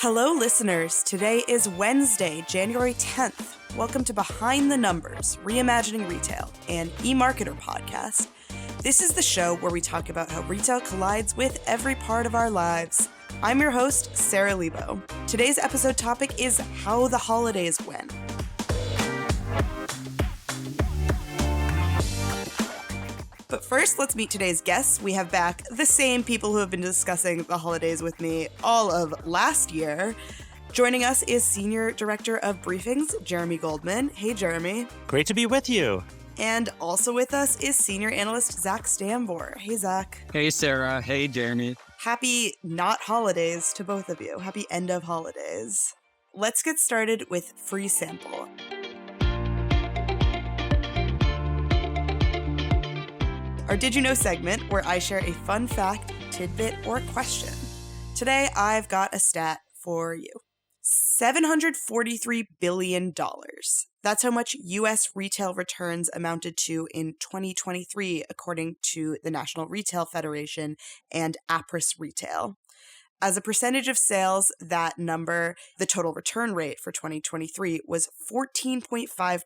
Hello, listeners. Today is Wednesday, January 10th. Welcome to Behind the Numbers, Reimagining Retail, an eMarketer podcast. This is the show where we talk about how retail collides with every part of our lives. I'm your host, Sara Lebow. Today's episode topic is how the holidays went. But first, let's meet today's guests. We have back the same people who have been discussing the holidays with me all of last year. Joining us is Senior Director of Briefings, Jeremy Goldman. Hey, Jeremy. Great to be with you. And also with us is Senior Analyst Zak Stambor. Hey, Zak. Hey, Sarah. Hey, Jeremy. Happy not holidays to both of you. Happy end of holidays. Let's get started with Free Sample. Our Did You Know segment, where I share a fun fact, tidbit, or question. Today, I've got a stat for you. $743 billion. That's how much U.S. retail returns amounted to in 2023, according to the National Retail Federation and Appriss Retail. As a percentage of sales, that number, the total return rate for 2023 was 14.5%.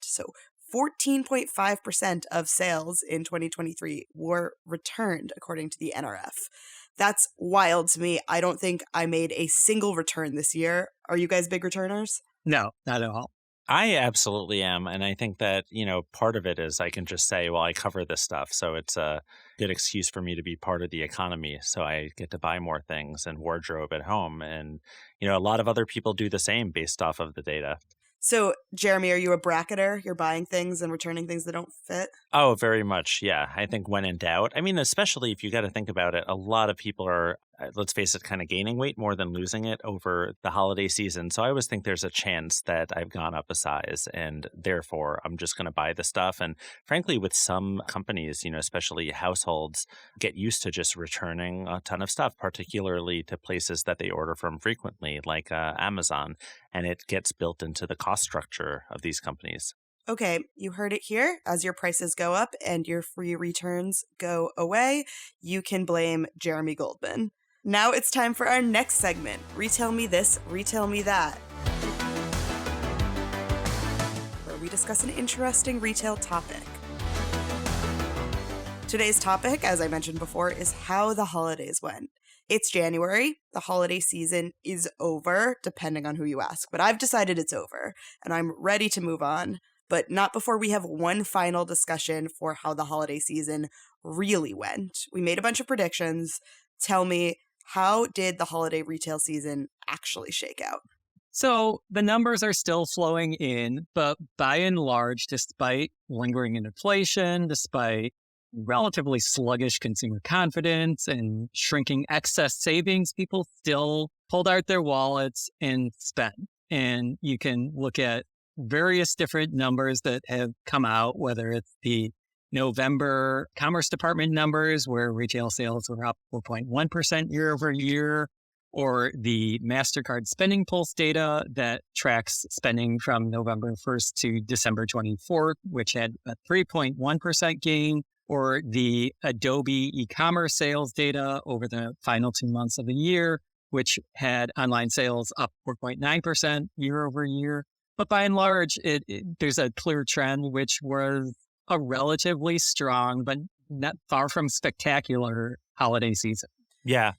So 14.5% of sales in 2023 were returned, according to the NRF. That's wild to me. I don't think I made a single return this year. Are you guys big returners? No, not at all. I absolutely am. And I think that, part of it is I can just say, well, I cover this stuff. So it's a good excuse for me to be part of the economy. So I get to buy more things and wardrobe at home. And, a lot of other people do the same based off of the data. So, Jeremy, are you a bracketer? You're buying things and returning things that don't fit? Oh, very much. Yeah. I think when in doubt, especially if you got to think about it, a lot of people are, let's face it, kind of gaining weight more than losing it over the holiday season. So I always think there's a chance that I've gone up a size and therefore I'm just going to buy the stuff. And frankly, with some companies, especially households, get used to just returning a ton of stuff, particularly to places that they order from frequently, like Amazon. And it gets built into the cost structure of these companies. Okay, you heard it here. As your prices go up and your free returns go away, you can blame Jeremy Goldman. Now it's time for our next segment, Retell Me This, Retell Me That, where we discuss an interesting retail topic. Today's topic, as I mentioned before, is how the holidays went. It's January. The holiday season is over, depending on who you ask. But I've decided it's over, and I'm ready to move on. But not before we have one final discussion for how the holiday season really went. We made a bunch of predictions. Tell me, how did the holiday retail season actually shake out? So the numbers are still flowing in, but by and large, despite lingering inflation, despite relatively sluggish consumer confidence and shrinking excess savings, people still pulled out their wallets and spent. And you can look at various different numbers that have come out, whether it's the November Commerce Department numbers where retail sales were up 4.1% year over year, or the MasterCard Spending Pulse data that tracks spending from November 1st to December 24th, which had a 3.1% gain, or the Adobe e-commerce sales data over the final 2 months of the year, which had online sales up 4.9% year over year. But by and large, there's a clear trend, which was a relatively strong, but not far from spectacular holiday season. Yeah.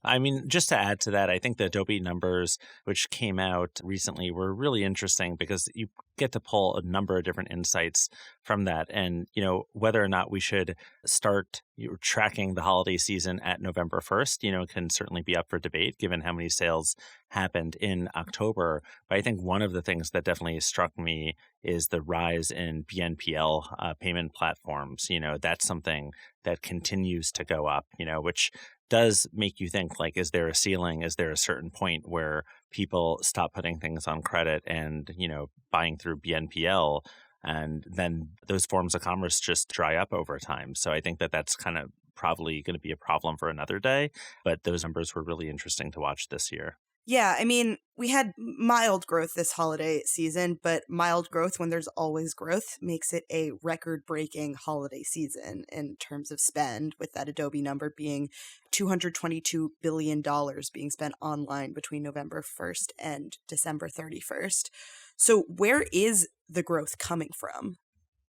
Just to add to that, I think the Adobe numbers, which came out recently, were really interesting because you get to pull a number of different insights from that. And, whether or not we should start tracking the holiday season at November 1st, can certainly be up for debate given how many sales happened in October. But I think one of the things that definitely struck me is the rise in BNPL payment platforms. That's something that continues to go up, which does make you think, is there a ceiling? Is there a certain point where people stop putting things on credit and, buying through BNPL, and then those forms of commerce just dry up over time? So I think that that's kind of probably going to be a problem for another day. But those numbers were really interesting to watch this year. Yeah, I mean, we had mild growth this holiday season, but mild growth when there's always growth makes it a record-breaking holiday season in terms of spend, with that Adobe number being $222 billion being spent online between November 1st and December 31st. So where is the growth coming from?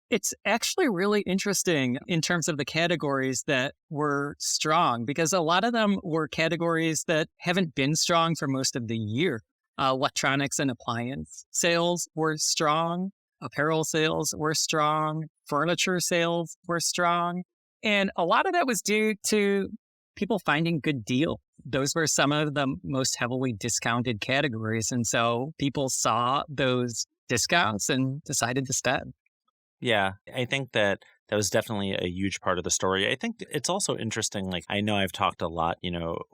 It's actually really interesting in terms of the categories that were strong, because a lot of them were categories that haven't been strong for most of the year. Electronics and appliance sales were strong. Apparel sales were strong. Furniture sales were strong. And a lot of that was due to people finding good deals. Those were some of the most heavily discounted categories. And so people saw those discounts and decided to spend. Yeah, I think that that was definitely a huge part of the story. I think it's also interesting. Like, I know I've talked a lot,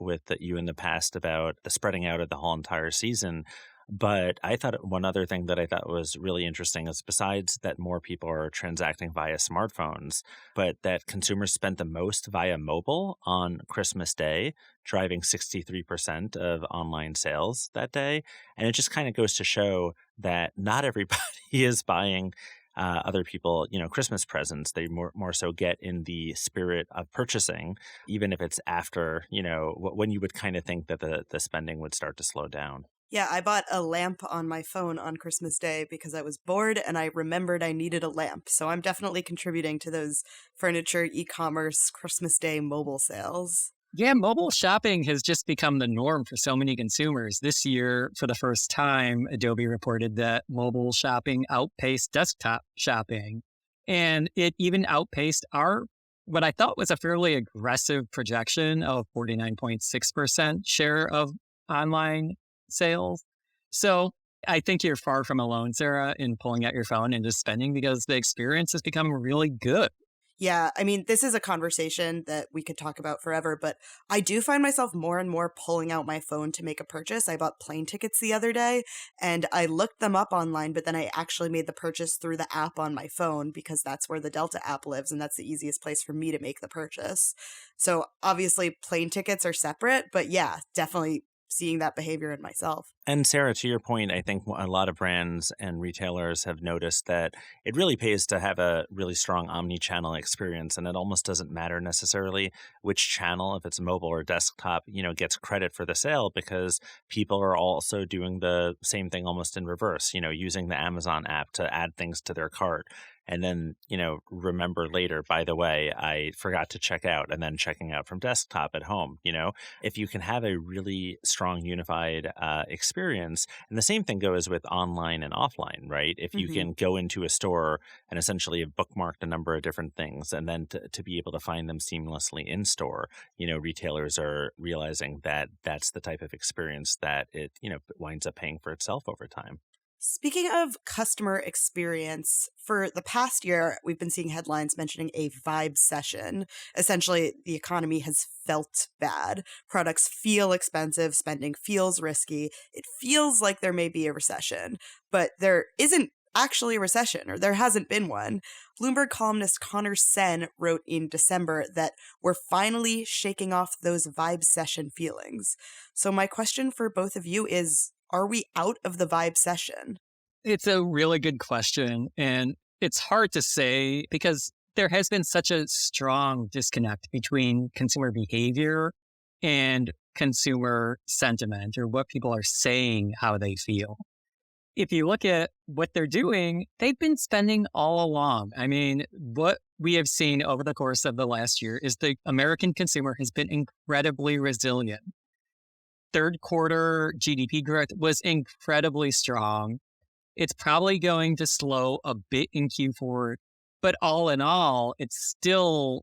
with you in the past about the spreading out of the whole entire season. But I thought one other thing that I thought was really interesting is, besides that more people are transacting via smartphones, but that consumers spent the most via mobile on Christmas Day, driving 63% of online sales that day. And it just kind of goes to show that not everybody is buying other people, Christmas presents. They more so get in the spirit of purchasing, even if it's after, when you would kind of think that the spending would start to slow down. Yeah, I bought a lamp on my phone on Christmas Day because I was bored and I remembered I needed a lamp. So I'm definitely contributing to those furniture, e-commerce, Christmas Day mobile sales. Yeah, mobile shopping has just become the norm for so many consumers. This year, for the first time, Adobe reported that mobile shopping outpaced desktop shopping. And it even outpaced what I thought was a fairly aggressive projection of 49.6% share of online sales. So I think you're far from alone, Sarah, in pulling out your phone and just spending, because the experience has become really good. Yeah, I mean, this is a conversation that we could talk about forever, but I do find myself more and more pulling out my phone to make a purchase. I bought plane tickets the other day and I looked them up online, but then I actually made the purchase through the app on my phone because that's where the Delta app lives and that's the easiest place for me to make the purchase. So obviously, plane tickets are separate, but yeah, definitely seeing that behavior in myself. And Sarah, to your point, I think a lot of brands and retailers have noticed that it really pays to have a really strong omni-channel experience, and it almost doesn't matter necessarily which channel, if it's mobile or desktop, gets credit for the sale, because people are also doing the same thing almost in reverse, using the Amazon app to add things to their cart. And then, remember later, by the way, I forgot to check out, and then checking out from desktop at home. If you can have a really strong unified experience, and the same thing goes with online and offline, right? If you can go into a store and essentially have bookmarked a number of different things, and then to be able to find them seamlessly in store, retailers are realizing that that's the type of experience that it, winds up paying for itself over time. Speaking of customer experience, for the past year, we've been seeing headlines mentioning a vibe session. Essentially, the economy has felt bad. Products feel expensive, spending feels risky. It feels like there may be a recession, but there isn't actually a recession, or there hasn't been one. Bloomberg columnist Connor Sen wrote in December that we're finally shaking off those vibe session feelings. So my question for both of you is, are we out of the vibe session? It's a really good question. And it's hard to say because there has been such a strong disconnect between consumer behavior and consumer sentiment, or what people are saying, how they feel. If you look at what they're doing, they've been spending all along. I mean, what we have seen over the course of the last year is the American consumer has been incredibly resilient. Third quarter GDP growth was incredibly strong. It's probably going to slow a bit in Q4, but all in all, it's still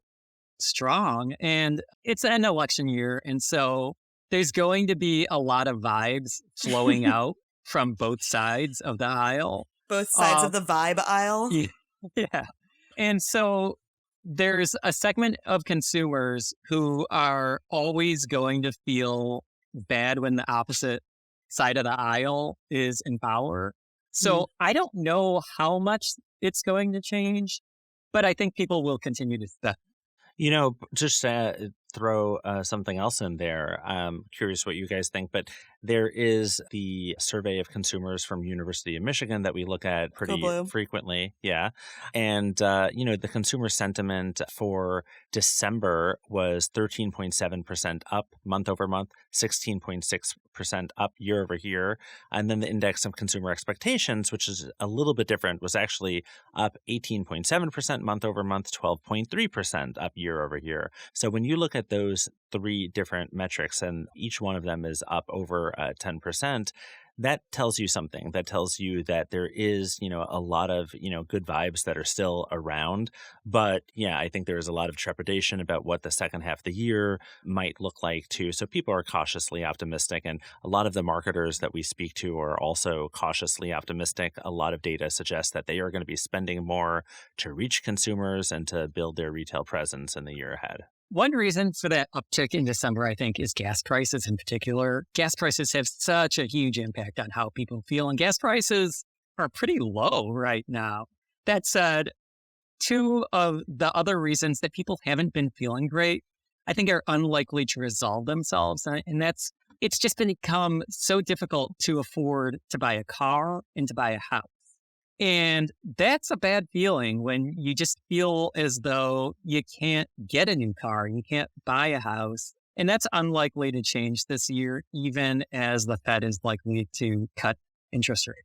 strong, and it's an election year. And so there's going to be a lot of vibes flowing out from both sides of the aisle. Both sides of the vibe aisle? Yeah. And so there's a segment of consumers who are always going to feel bad when the opposite side of the aisle is in power. So I don't know how much it's going to change, but I think people will continue to spend. Just throw something else in there. I'm curious what you guys think, but there is the survey of consumers from University of Michigan that we look at Go pretty Blue. frequently. Yeah. And, the consumer sentiment for December was 13.7% up month over month, 16.6% up year over year. And then the index of consumer expectations, which is a little bit different, was actually up 18.7% month over month, 12.3% up year over year. So when you look at those three different metrics and each one of them is up over 10%, that tells you something. That tells you that there is, a lot of, good vibes that are still around. But yeah, I think there is a lot of trepidation about what the second half of the year might look like too. So people are cautiously optimistic. And a lot of the marketers that we speak to are also cautiously optimistic. A lot of data suggests that they are going to be spending more to reach consumers and to build their retail presence in the year ahead. One reason for that uptick in December, I think, is gas prices in particular. Gas prices have such a huge impact on how people feel, and gas prices are pretty low right now. That said, two of the other reasons that people haven't been feeling great, I think, are unlikely to resolve themselves. And that's, it's just become so difficult to afford to buy a car and to buy a house. And that's a bad feeling when you just feel as though you can't get a new car, you can't buy a house. And that's unlikely to change this year, even as the Fed is likely to cut interest rates.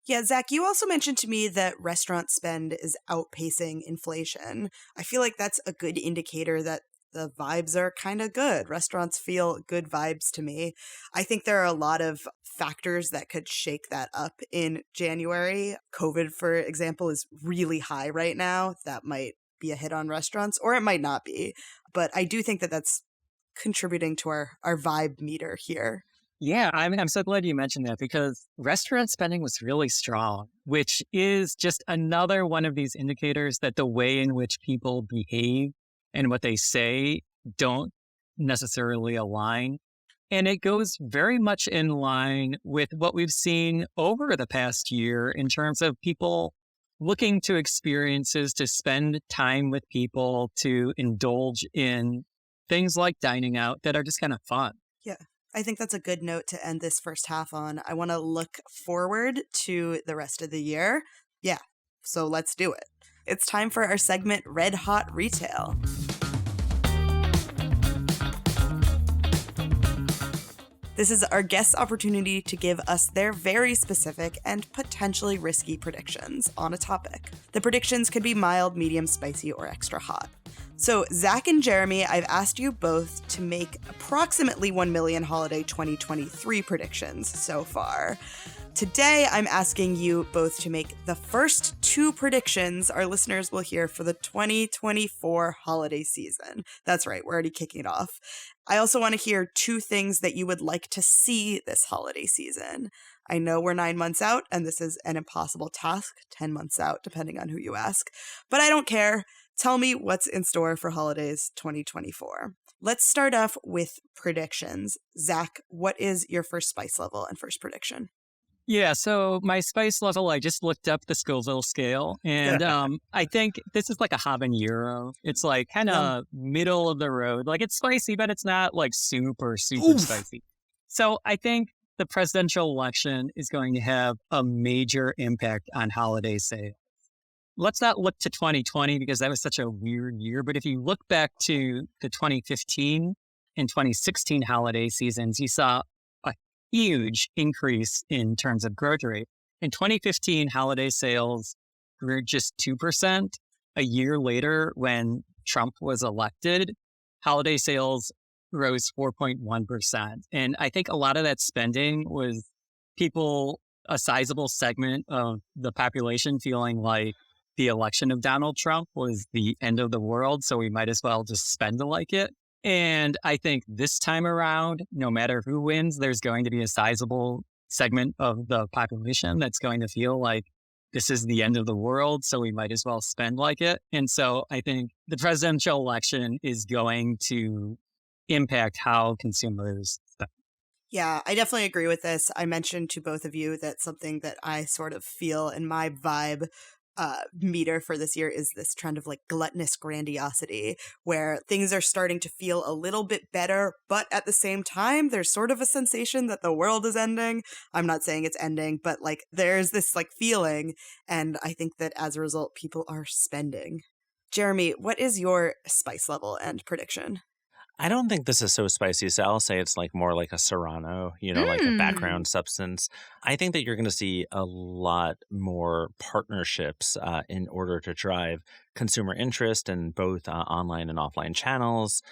Yeah, Zach, you also mentioned to me that restaurant spend is outpacing inflation. I feel like that's a good indicator that the vibes are kind of good. Restaurants feel good vibes to me. I think there are a lot of factors that could shake that up in January. COVID, for example, is really high right now. That might be a hit on restaurants, or it might not be. But I do think that that's contributing to our vibe meter here. Yeah, I'm so glad you mentioned that because restaurant spending was really strong, which is just another one of these indicators that the way in which people behave and what they say don't necessarily align. And it goes very much in line with what we've seen over the past year in terms of people looking to experiences, to spend time with people, to indulge in things like dining out that are just kind of fun. Yeah. I think that's a good note to end this first half on. I want to look forward to the rest of the year. Yeah, so let's do it. It's time for our segment, Red Hot Retail. This is our guest's opportunity to give us their very specific and potentially risky predictions on a topic. The predictions could be mild, medium, spicy, or extra hot. So, Zach and Jeremy, I've asked you both to make approximately 1 million holiday 2023 predictions so far. Today, I'm asking you both to make the first two predictions our listeners will hear for the 2024 holiday season. That's right, we're already kicking it off. I also want to hear two things that you would like to see this holiday season. I know we're 9 months out, and this is an impossible task, 10 months out, depending on who you ask. But I don't care. Tell me what's in store for holidays 2024. Let's start off with predictions. Zach, what is your first spice level and first prediction? Yeah, so my spice level, I just looked up the Scoville scale, and I think this is like a habanero. It's like kind of middle of the road. Like it's spicy, but it's not like super spicy. So I think the presidential election is going to have a major impact on holiday sales. Let's not look to 2020 because that was such a weird year. But if you look back to the 2015 and 2016 holiday seasons, you saw a huge increase in terms of growth rate. In 2015, holiday sales grew just 2%. A year later, when Trump was elected, holiday sales rose 4.1%. And I think a lot of that spending was people, a sizable segment of the population feeling like the election of Donald Trump was the end of the world, so we might as well just spend like it. And I think this time around, no matter who wins, there's going to be a sizable segment of the population that's going to feel like this is the end of the world, so we might as well spend like it. And so I think the presidential election is going to impact how consumers spend. Yeah, I definitely agree with this. I mentioned to both of you that something that I sort of feel in my vibe meter for this year is this trend of like gluttonous grandiosity, where things are starting to feel a little bit better, but at the same time, there's sort of a sensation that the world is ending. I'm not saying it's ending, but like there's this like feeling. And I think that as a result, people are spending. Jeremy, what is your spice level and prediction? I don't think this is so spicy, so I'll say it's like more like a Serrano, like a background substance. I think that you're going to see a lot more partnerships in order to drive consumer interest in both online and offline channels,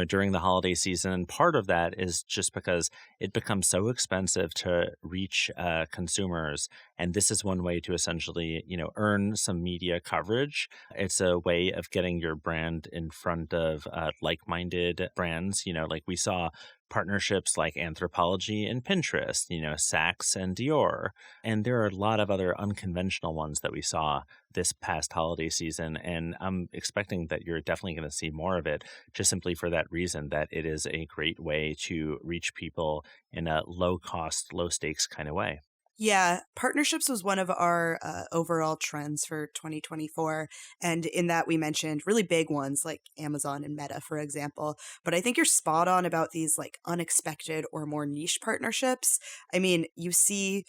during the holiday season. Part of that is just because it becomes so expensive to reach consumers. And this is one way to essentially, earn some media coverage. It's a way of getting your brand in front of like-minded brands. Like we saw partnerships like Anthropology and Pinterest, Saks and Dior. And there are a lot of other unconventional ones that we saw this past holiday season. And I'm expecting that you're definitely going to see more of it, just simply for that reason, that it is a great way to reach people in a low cost, low stakes kind of way. Yeah, partnerships was one of our overall trends for 2024. And in that, we mentioned really big ones like Amazon and Meta, for example. But I think you're spot on about these like unexpected or more niche partnerships. I mean, you see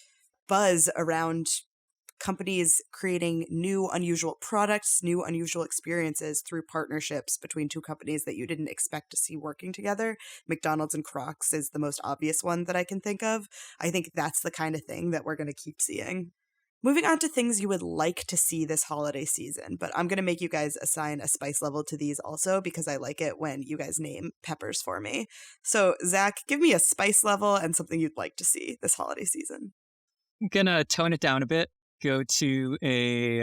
buzz around companies creating new unusual products, new unusual experiences through partnerships between two companies that you didn't expect to see working together. McDonald's and Crocs is the most obvious one that I can think of. I think that's the kind of thing that we're going to keep seeing. Moving on to things you would like to see this holiday season, but I'm going to make you guys assign a spice level to these also because I like it when you guys name peppers for me. So, Zach, give me a spice level and something you'd like to see this holiday season. I'm gonna tone it down a bit. Go to a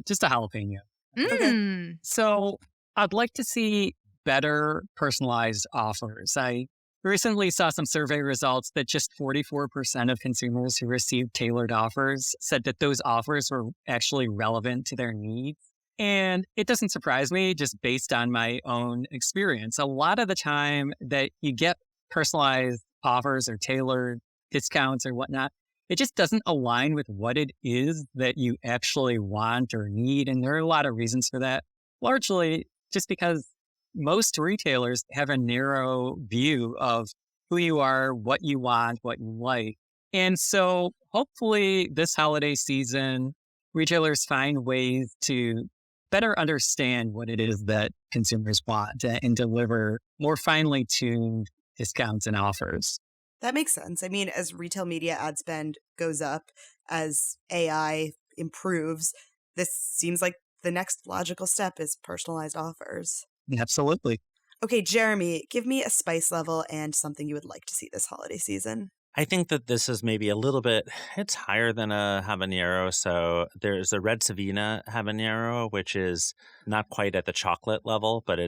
just a jalapeno. Okay. So I'd like to see better personalized offers. I recently saw some survey results that just 44% of consumers who received tailored offers said that those offers were actually relevant to their needs. And it doesn't surprise me just based on my own experience. A lot of the time that you get personalized offers or tailored discounts or whatnot, it just doesn't align with what it is that you actually want or need. And there are a lot of reasons for that, largely just because most retailers have a narrow view of who you are, what you want, what you like. And so hopefully this holiday season, retailers find ways to better understand what it is that consumers want and deliver more finely tuned discounts and offers. That makes sense. I mean, as retail media ad spend goes up, as AI improves, this seems like the next logical step is personalized offers. Absolutely. Okay, Jeremy, give me a spice level and something you would like to see this holiday season. I think that this is maybe a little bit, it's higher than a habanero. So there's a red Savina habanero, which is not quite at the chocolate level, but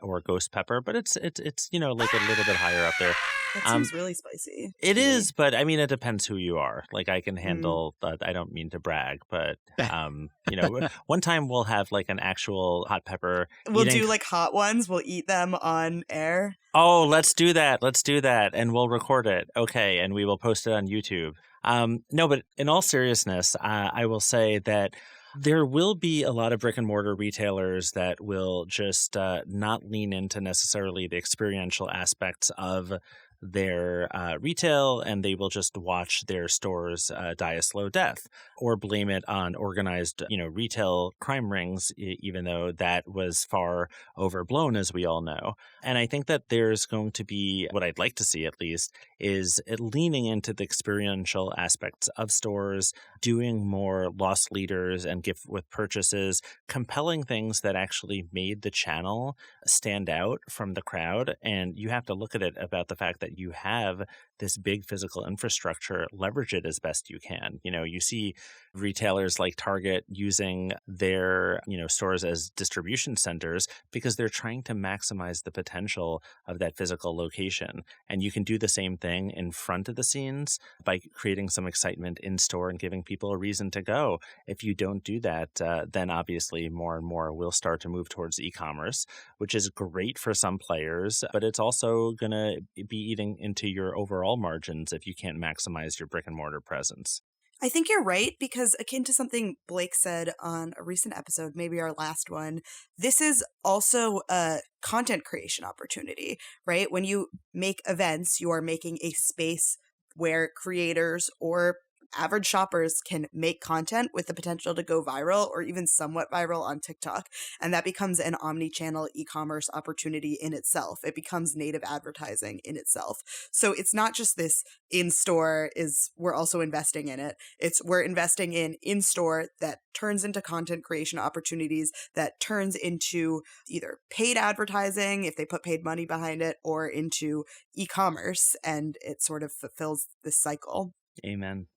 or ghost pepper, but it's like a little bit higher up there. That seems really spicy. It is, but I mean, it depends who you are. Like I can Mm. handle, I don't mean to brag, but, one time we'll have like an actual hot pepper. We'll do like hot ones. We'll eat them on air. Oh, let's do that. Let's do that. And we'll record it. Okay. And we will post it on YouTube. No, but in all seriousness, I will say that there will be a lot of brick and mortar retailers that will just not lean into necessarily the experiential aspects of their retail, and they will just watch their stores die a slow death or blame it on organized, retail crime rings, even though that was far overblown, as we all know. And I think that there's going to be, what I'd like to see at least, is it leaning into the experiential aspects of stores, doing more loss leaders and gift with purchases, compelling things that actually made the channel stand out from the crowd. And you have to look at it about the fact that you have this big physical infrastructure, leverage it as best you can. You see retailers like Target using their, stores as distribution centers because they're trying to maximize the potential of that physical location. And you can do the same thing in front of the scenes by creating some excitement in store and giving people a reason to go. If you don't do that, then obviously more and more will start to move towards e-commerce, which is great for some players, but it's also going to be eating into your overall margins if you can't maximize your brick and mortar presence. I think you're right, because akin to something Blake said on a recent episode, maybe our last one, this is also a content creation opportunity, right? When you make events, you are making a space where creators or average shoppers can make content with the potential to go viral or even somewhat viral on TikTok. And that becomes an omni-channel e-commerce opportunity in itself. It becomes native advertising in itself. So it's not just this in-store we're also investing in it. We're investing in in-store that turns into content creation opportunities, that turns into either paid advertising if they put paid money behind it, or into e-commerce, and it sort of fulfills this cycle. Amen.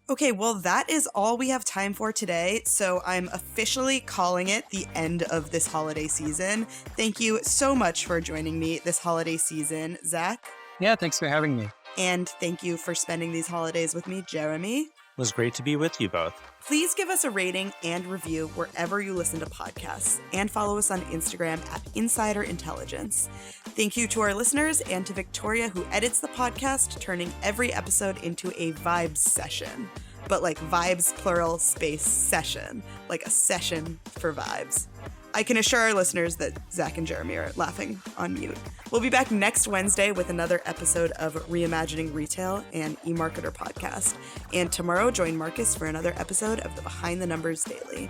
Okay, well, that is all we have time for today, so I'm officially calling it the end of this holiday season. Thank you so much for joining me this holiday season, Zak. Yeah, thanks for having me. And thank you for spending these holidays with me, Jeremy. It was great to be with you both. Please give us a rating and review wherever you listen to podcasts, and follow us on Instagram at Insider Intelligence. Thank you to our listeners and to Victoria, who edits the podcast, turning every episode into a vibes session. But like vibes, plural, space, session. Like a session for vibes. I can assure our listeners that Zak and Jeremy are laughing on mute. We'll be back next Wednesday with another episode of Reimagining Retail and eMarketer podcast. And tomorrow, join Marcus for another episode of the Behind the Numbers Daily.